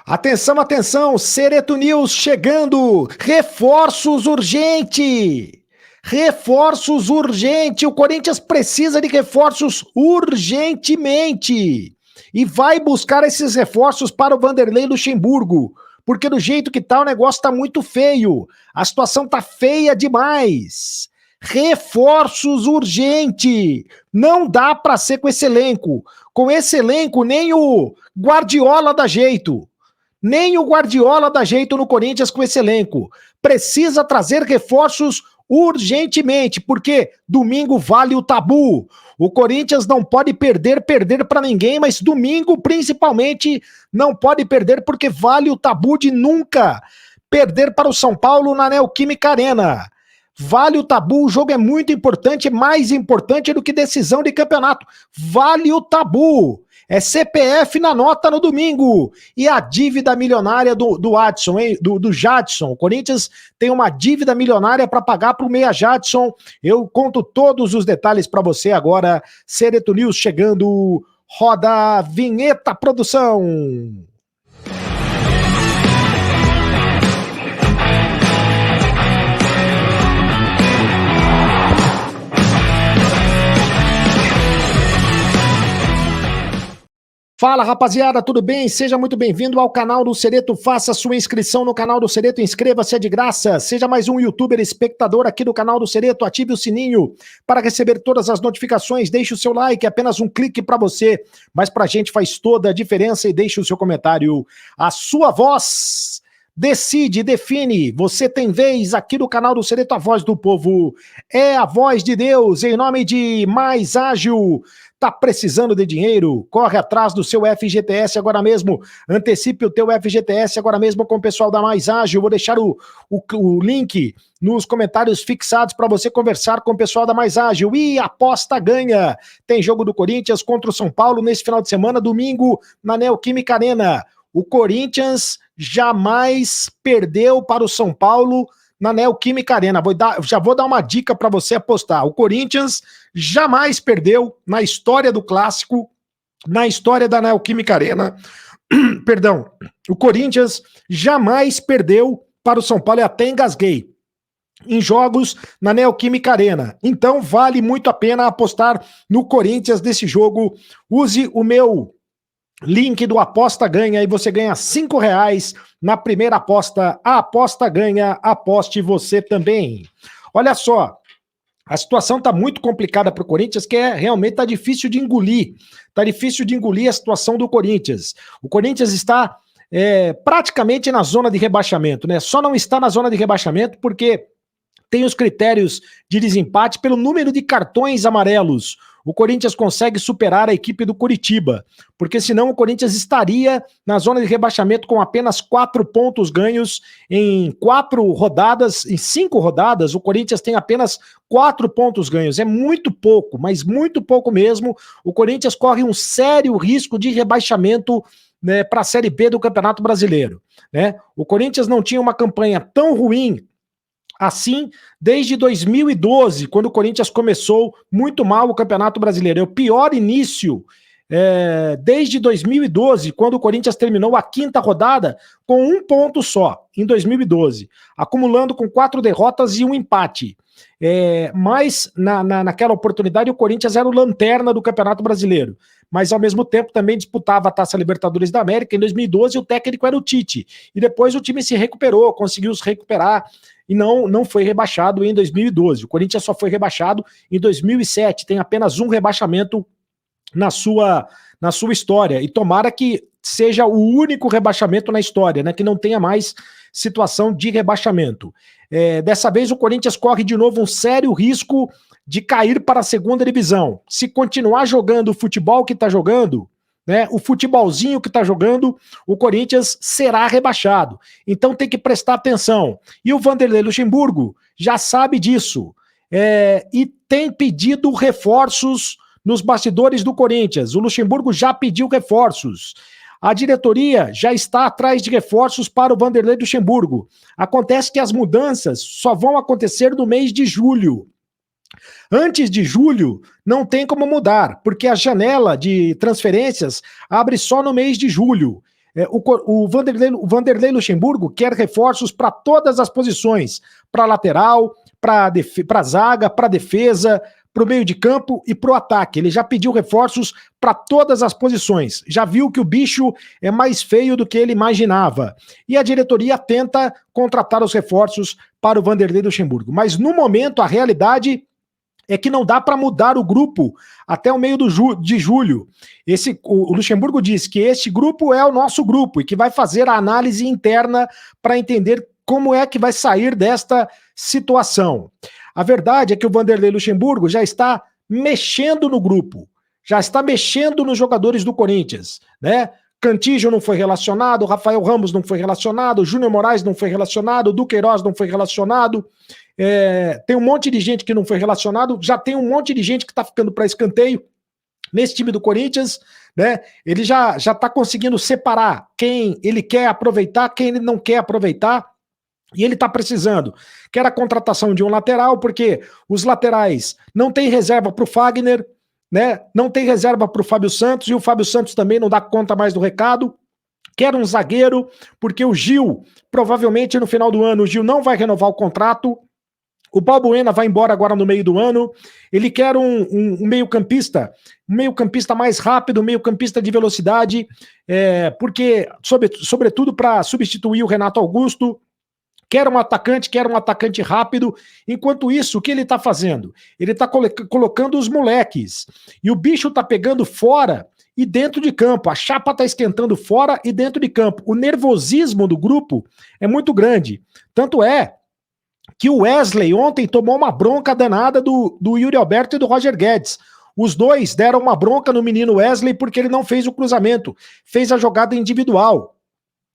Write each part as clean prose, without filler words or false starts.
Atenção, atenção, Cereto News chegando, reforços urgente, reforços urgente, o Corinthians precisa de reforços urgentemente e vai buscar esses reforços para o Vanderlei Luxemburgo, porque do jeito que tá o negócio tá muito feio, a situação tá feia demais. Reforços urgente, não dá para ser com esse elenco nem o Guardiola dá jeito. Nem o Guardiola dá jeito no Corinthians com esse elenco. Precisa trazer reforços urgentemente, porque domingo vale o tabu. O Corinthians não pode perder para ninguém, mas domingo principalmente não pode perder porque vale o tabu de nunca perder para o São Paulo na Neoquímica Arena. Vale o tabu, o jogo é muito importante, mais importante do que decisão de campeonato. Vale o tabu. É CPF na nota no domingo. E a dívida milionária do Adson, hein? Do Jadson. O Corinthians tem uma dívida milionária para pagar para o meia Jadson. Eu conto todos os detalhes para você agora. Cereto News chegando. Roda a vinheta, produção. Fala, rapaziada, tudo bem? Seja muito bem-vindo ao canal do Cereto. Faça sua inscrição no canal do Cereto, inscreva-se, é de graça. Seja mais um youtuber espectador aqui do canal do Cereto, ative o sininho para receber todas as notificações, deixe o seu like, apenas um clique para você, mas pra gente faz toda a diferença e deixe o seu comentário. A sua voz decide, define, você tem vez aqui no canal do Cereto, a voz do povo é a voz de Deus, em nome de Mais Ágil. Tá precisando de dinheiro? Corre atrás do seu FGTS agora mesmo. Antecipe o teu FGTS agora mesmo com o pessoal da Mais Ágil. Vou deixar o link nos comentários fixados para você conversar com o pessoal da Mais Ágil. E aposta ganha. Tem jogo do Corinthians contra o São Paulo nesse final de semana, domingo, na Neoquímica Arena. O Corinthians jamais perdeu para o São Paulo na Neoquímica Arena. Já vou dar uma dica para você apostar. O Corinthians jamais perdeu na história do Clássico, na história da Neoquímica Arena. Perdão. O Corinthians jamais perdeu para o São Paulo, e até engasguei, em jogos na Neoquímica Arena. Então vale muito a pena apostar no Corinthians desse jogo. Use o meu link do Aposta Ganha e você ganha R$5 na primeira aposta. A aposta ganha, aposte você também. Olha só, a situação está muito complicada para o Corinthians, que realmente está difícil de engolir. Está difícil de engolir a situação do Corinthians. O Corinthians está praticamente na zona de rebaixamento, né? Só não está na zona de rebaixamento porque tem os critérios de desempate pelo número de cartões amarelos. O Corinthians consegue superar a equipe do Curitiba, porque senão o Corinthians estaria na zona de rebaixamento com apenas 4 pontos ganhos em 4 rodadas, em 5 rodadas, o Corinthians tem apenas 4 pontos ganhos. É muito pouco, mas muito pouco mesmo. O Corinthians corre um sério risco de rebaixamento, né, para a Série B do Campeonato Brasileiro, né? O Corinthians não tinha uma campanha tão ruim assim, desde 2012, quando o Corinthians começou muito mal o Campeonato Brasileiro. É o pior início desde 2012, quando o Corinthians terminou a 5ª rodada com 1 ponto só, em 2012, acumulando com 4 derrotas e 1 empate. Mas naquela oportunidade o Corinthians era o lanterna do Campeonato Brasileiro, mas ao mesmo tempo também disputava a Taça Libertadores da América. Em 2012 o técnico era o Tite, e depois o time se recuperou, conseguiu se recuperar, e não foi rebaixado em 2012. O Corinthians só foi rebaixado em 2007, tem apenas um rebaixamento na sua história, e tomara que seja o único rebaixamento na história, né, que não tenha mais situação de rebaixamento. Dessa vez o Corinthians corre de novo um sério risco de cair para a 2ª divisão. Se continuar jogando o futebol que está jogando, né, o futebolzinho que está jogando, o Corinthians será rebaixado. Então tem que prestar atenção. E o Vanderlei Luxemburgo já sabe disso, e tem pedido reforços nos bastidores do Corinthians. O Luxemburgo já pediu reforços. A diretoria já está atrás de reforços para o Vanderlei Luxemburgo. Acontece que as mudanças só vão acontecer no mês de julho. Antes de julho, não tem como mudar, porque a janela de transferências abre só no mês de julho. O Vanderlei Luxemburgo quer reforços para todas as posições, para lateral, para zaga, para defesa, para o meio de campo e para o ataque. Ele já pediu reforços para todas as posições. Já viu que o bicho é mais feio do que ele imaginava. E a diretoria tenta contratar os reforços para o Vanderlei Luxemburgo. Mas no momento, a realidade é que não dá para mudar o grupo até o meio de julho. O Luxemburgo diz que este grupo é o nosso grupo e que vai fazer a análise interna para entender como é que vai sair desta situação. A verdade é que o Vanderlei Luxemburgo já está mexendo no grupo, já está mexendo nos jogadores do Corinthians, né? Cantillo não foi relacionado, Rafael Ramos não foi relacionado, Júnior Moraes não foi relacionado, Duqueiroz não foi relacionado. Tem um monte de gente que não foi relacionado, já tem um monte de gente que está ficando para escanteio nesse time do Corinthians, né? Ele já está conseguindo separar quem ele quer aproveitar, quem ele não quer aproveitar, e ele está precisando. Quer a contratação de um lateral, porque os laterais não tem reserva para o Fagner, né? Não tem reserva para o Fábio Santos, e o Fábio Santos também não dá conta mais do recado. Quer um zagueiro, porque o Gil, provavelmente no final do ano, o Gil não vai renovar o contrato. O Balbuena vai embora agora no meio do ano. Ele quer um meio-campista mais rápido, um meio-campista de velocidade, porque, sobretudo, para substituir o Renato Augusto. Quer um atacante rápido. Enquanto isso, o que ele está fazendo? Ele está colocando os moleques. E o bicho está pegando fora e dentro de campo. A chapa está esquentando fora e dentro de campo. O nervosismo do grupo é muito grande. Tanto é que o Wesley ontem tomou uma bronca danada do Yuri Alberto e do Roger Guedes. Os dois deram uma bronca no menino Wesley porque ele não fez o cruzamento, fez a jogada individual.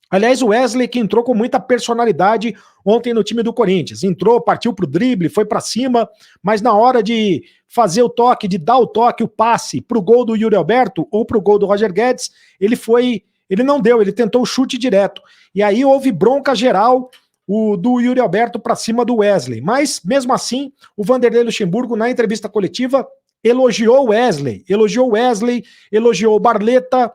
Aliás, o Wesley que entrou com muita personalidade ontem no time do Corinthians. Entrou, partiu pro drible, foi para cima, mas na hora de fazer o toque, de dar o toque, o passe pro gol do Yuri Alberto ou pro gol do Roger Guedes, ele não deu, ele tentou o chute direto. E aí houve bronca geral do Yuri Alberto para cima do Wesley. Mas, mesmo assim, o Vanderlei Luxemburgo, na entrevista coletiva, elogiou o Wesley, elogiou o Barleta,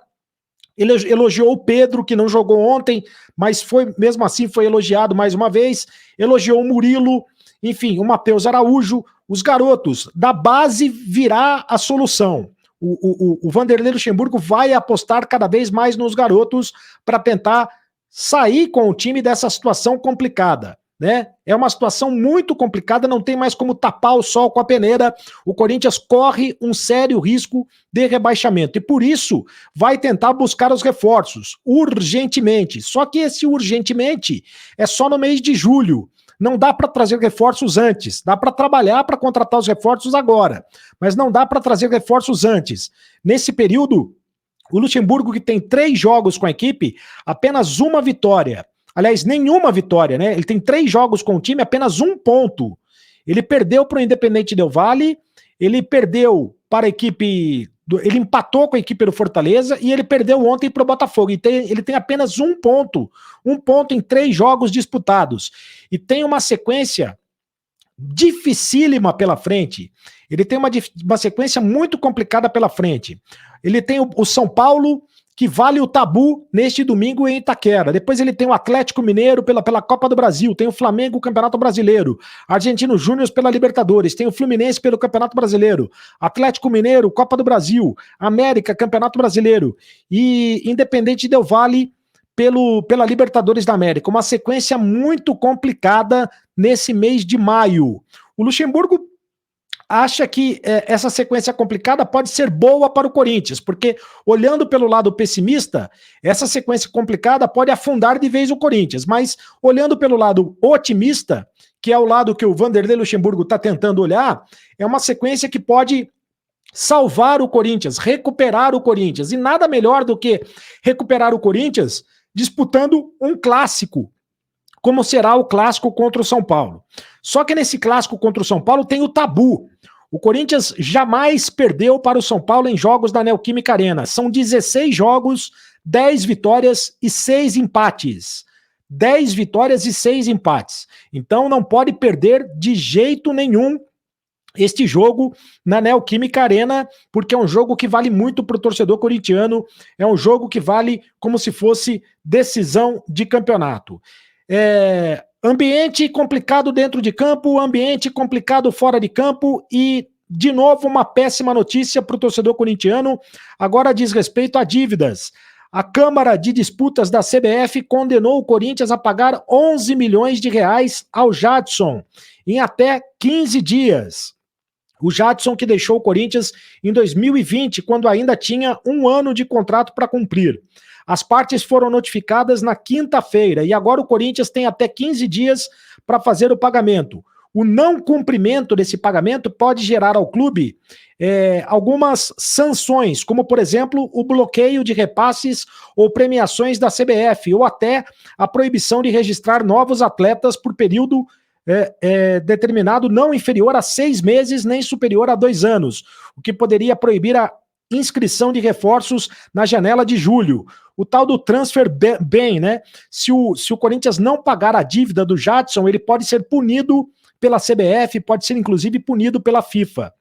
ele elogiou o Pedro, que não jogou ontem, mas mesmo assim foi elogiado mais uma vez, elogiou o Murilo, enfim, o Matheus Araújo. Os garotos da base virá a solução. O Vanderlei Luxemburgo vai apostar cada vez mais nos garotos para tentar sair com o time dessa situação complicada, né? É uma situação muito complicada, não tem mais como tapar o sol com a peneira. O Corinthians corre um sério risco de rebaixamento e por isso vai tentar buscar os reforços urgentemente. Só que esse urgentemente é só no mês de julho. Não dá para trazer reforços antes. Dá para trabalhar para contratar os reforços agora, mas não dá para trazer reforços antes. Nesse período, o Luxemburgo, que tem 3 jogos com a equipe, apenas uma vitória. Aliás, nenhuma vitória, né? Ele tem 3 jogos com o time, apenas 1 ponto. Ele perdeu para o Independente Del Valle, ele perdeu para a equipe... Ele empatou com a equipe do Fortaleza e ele perdeu ontem para o Botafogo. Ele tem apenas 1 ponto. 1 ponto em 3 jogos disputados. E tem uma sequência dificílima pela frente. Ele tem uma sequência muito complicada pela frente. Ele tem o São Paulo, que vale o tabu neste domingo em Itaquera. Depois ele tem o Atlético Mineiro pela Copa do Brasil, tem o Flamengo, o Campeonato Brasileiro, Argentino Júnior pela Libertadores, tem o Fluminense pelo Campeonato Brasileiro, Atlético Mineiro, Copa do Brasil, América, Campeonato Brasileiro e Independente Del Valle pela Libertadores da América. Uma sequência muito complicada nesse mês de maio. O Luxemburgo acha que essa sequência complicada pode ser boa para o Corinthians, porque olhando pelo lado pessimista, essa sequência complicada pode afundar de vez o Corinthians, mas olhando pelo lado otimista, que é o lado que o Vanderlei Luxemburgo está tentando olhar, é uma sequência que pode salvar o Corinthians, recuperar o Corinthians, e nada melhor do que recuperar o Corinthians disputando um clássico, como será o clássico contra o São Paulo. Só que nesse clássico contra o São Paulo tem o tabu. O Corinthians jamais perdeu para o São Paulo em jogos da Neoquímica Arena. São 16 jogos, 10 vitórias e 6 empates. 10 vitórias e 6 empates. Então não pode perder de jeito nenhum este jogo na Neoquímica Arena, porque é um jogo que vale muito para o torcedor corintiano, é um jogo que vale como se fosse decisão de campeonato. Ambiente complicado dentro de campo, ambiente complicado fora de campo e, de novo, uma péssima notícia para o torcedor corintiano, agora diz respeito a dívidas. A Câmara de Disputas da CBF condenou o Corinthians a pagar 11 milhões de reais ao Jadson em até 15 dias. O Jadson que deixou o Corinthians em 2020, quando ainda tinha um ano de contrato para cumprir. As partes foram notificadas na quinta-feira e agora o Corinthians tem até 15 dias para fazer o pagamento. O não cumprimento desse pagamento pode gerar ao clube algumas sanções, como, por exemplo, o bloqueio de repasses ou premiações da CBF, ou até a proibição de registrar novos atletas por período determinado não inferior a 6 meses nem superior a 2 anos, o que poderia proibir a inscrição de reforços na janela de julho. O tal do transfer ban, né? Se o Corinthians não pagar a dívida do Jadson, ele pode ser punido pela CBF, pode ser inclusive punido pela FIFA.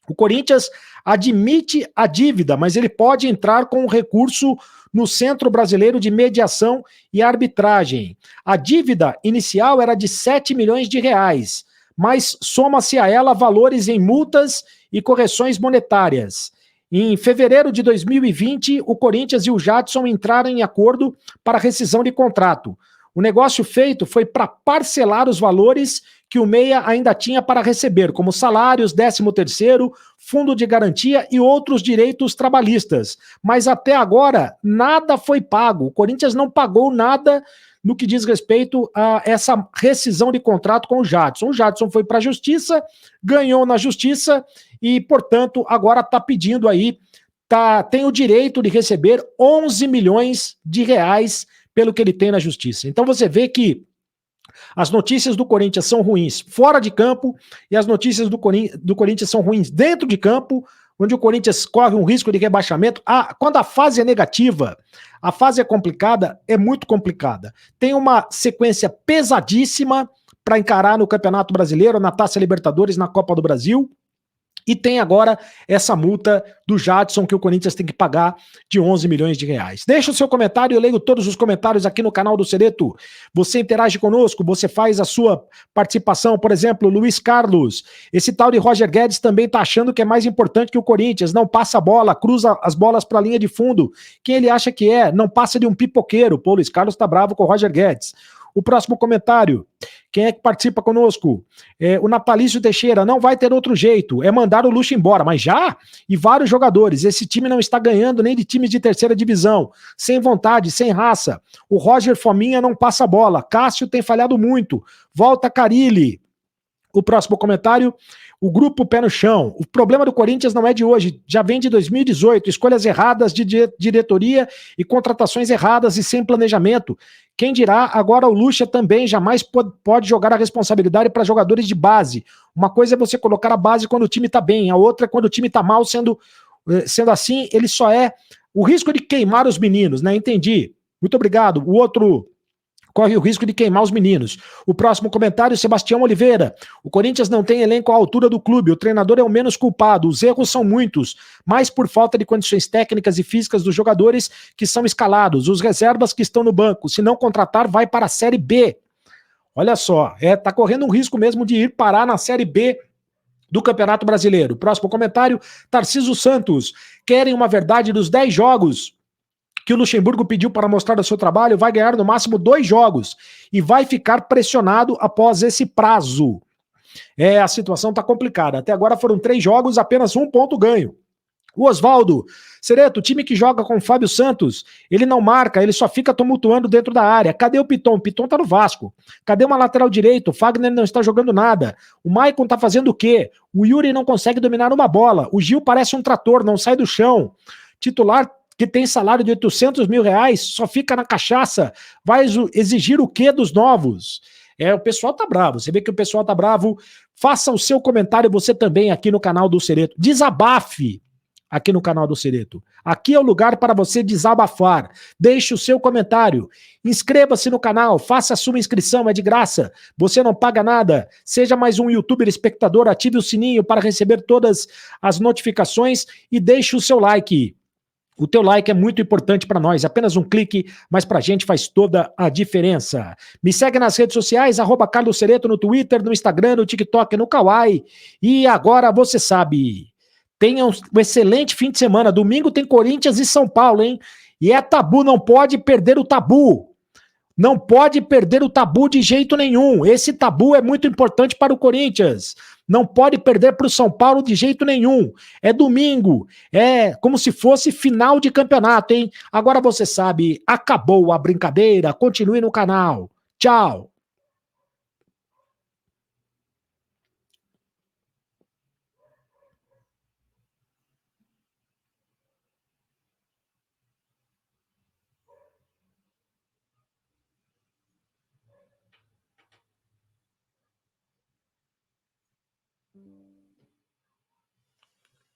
O Corinthians admite a dívida, mas ele pode entrar com um recurso no Centro Brasileiro de Mediação e Arbitragem. A dívida inicial era de 7 milhões de reais, mas soma-se a ela valores em multas e correções monetárias. Em fevereiro de 2020, o Corinthians e o Jadson entraram em acordo para rescisão de contrato. O negócio feito foi para parcelar os valores que o Meia ainda tinha para receber, como salários, 13º, fundo de garantia e outros direitos trabalhistas. Mas até agora, nada foi pago. O Corinthians não pagou nada no que diz respeito a essa rescisão de contrato com o Jadson. O Jadson foi para a Justiça, ganhou na Justiça e, portanto, agora está pedindo aí, tem o direito de receber 11 milhões de reais pelo que ele tem na Justiça. Então você vê que as notícias do Corinthians são ruins fora de campo e as notícias do Corinthians são ruins dentro de campo, onde o Corinthians corre um risco de rebaixamento. Quando a fase é negativa, a fase é complicada, é muito complicada. Tem uma sequência pesadíssima para encarar no Campeonato Brasileiro, na Taça Libertadores, na Copa do Brasil. E tem agora essa multa do Jadson que o Corinthians tem que pagar de 11 milhões de reais. Deixa o seu comentário, eu leio todos os comentários aqui no canal do Cereto. Você interage conosco, você faz a sua participação. Por exemplo, Luiz Carlos, esse tal de Roger Guedes também tá achando que é mais importante que o Corinthians. Não passa a bola, cruza as bolas para a linha de fundo. Quem ele acha que é? Não passa de um pipoqueiro. Pô, Luiz Carlos tá bravo com o Roger Guedes. O próximo comentário. Quem é que participa conosco? O Natalício Teixeira. Não vai ter outro jeito. É mandar o Luxo embora. Mas já? E vários jogadores. Esse time não está ganhando nem de times de terceira divisão. Sem vontade, sem raça. O Roger Fominha não passa bola. Cássio tem falhado muito. Volta Carilli. O próximo comentário. O grupo Pé no Chão. O problema do Corinthians não é de hoje, já vem de 2018. Escolhas erradas de diretoria e contratações erradas e sem planejamento. Quem dirá, agora o Lucha também jamais pode jogar a responsabilidade para jogadores de base. Uma coisa é você colocar a base quando o time está bem, a outra é quando o time está mal, sendo assim, ele só é o risco de queimar os meninos, né? Entendi. Muito obrigado. O outro corre o risco de queimar os meninos. O próximo comentário, Sebastião Oliveira. O Corinthians não tem elenco à altura do clube, o treinador é o menos culpado, os erros são muitos, mas por falta de condições técnicas e físicas dos jogadores que são escalados, os reservas que estão no banco, se não contratar, vai para a Série B. Olha só, tá correndo um risco mesmo de ir parar na Série B do Campeonato Brasileiro. Próximo comentário, Tarcísio Santos. Querem uma verdade dos 10 jogos que o Luxemburgo pediu para mostrar o seu trabalho, vai ganhar no máximo 2 jogos e vai ficar pressionado após esse prazo. A situação está complicada. Até agora foram 3 jogos, apenas 1 ponto ganho. O Oswaldo, Cereto, o time que joga com o Fábio Santos, ele não marca, ele só fica tumultuando dentro da área. Cadê o Piton? O Piton tá no Vasco. Cadê uma lateral direito? O Fagner não está jogando nada. O Maicon tá fazendo o quê? O Yuri não consegue dominar uma bola. O Gil parece um trator, não sai do chão. Titular que tem salário de 800 mil reais, só fica na cachaça, vai exigir o quê dos novos? O pessoal tá bravo, você vê que o pessoal tá bravo, faça o seu comentário você também aqui no canal do Cereto, desabafe aqui no canal do Cereto. Aqui é o lugar para você desabafar. Deixe o seu comentário. Inscreva-se no canal, faça a sua inscrição, é de graça. Você não paga nada. Seja mais um youtuber espectador, ative o sininho para receber todas as notificações e deixe o seu like. O teu like é muito importante para nós, apenas um clique, mas para a gente faz toda a diferença. Me segue nas redes sociais, @Carlos Cereto no Twitter, no Instagram, no TikTok, no Kawaii. E agora você sabe, tenha um excelente fim de semana. Domingo tem Corinthians e São Paulo, hein? E é tabu, não pode perder o tabu. Não pode perder o tabu de jeito nenhum. Esse tabu é muito importante para o Corinthians. Não pode perder para o São Paulo de jeito nenhum. É domingo. É como se fosse final de campeonato, hein? Agora você sabe, acabou a brincadeira. Continue no canal. Tchau.